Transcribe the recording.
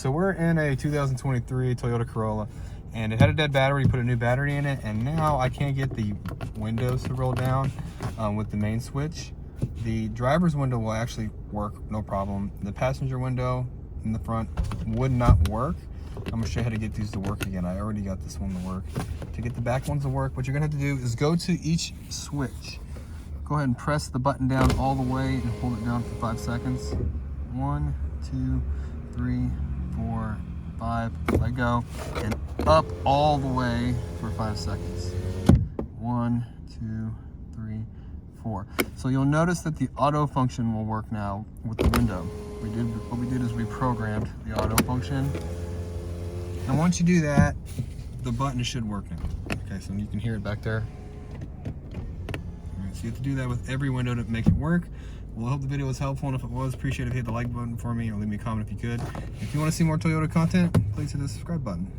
so we're in a 2023 Toyota Corolla, and it had a dead battery. Put a new battery in it, and now I can't get the windows to roll down with the main switch. The driver's window will actually work, no problem. The passenger window in the front would not work. I'm gonna show you how to get these to work again. I already got this one to work. To get the back ones to work, what you're gonna have to do is go to each switch. Go ahead and press the button down all the way and hold it down for 5 seconds. 1, 2, 3, 4, 5, let go, and up all the way for 5 seconds. 1, 2, 3, 4. So you'll notice that the auto function will work now with the window. What we did is we programmed the auto function. And once you do that, the button should work now. Okay, so you can hear it back there. All right, so you have to do that with every window to make it work. Well, I hope the video was helpful, and if it was, appreciate it if you hit the like button for me, or leave me a comment if you could. If you want to see more Toyota content, please hit the subscribe button.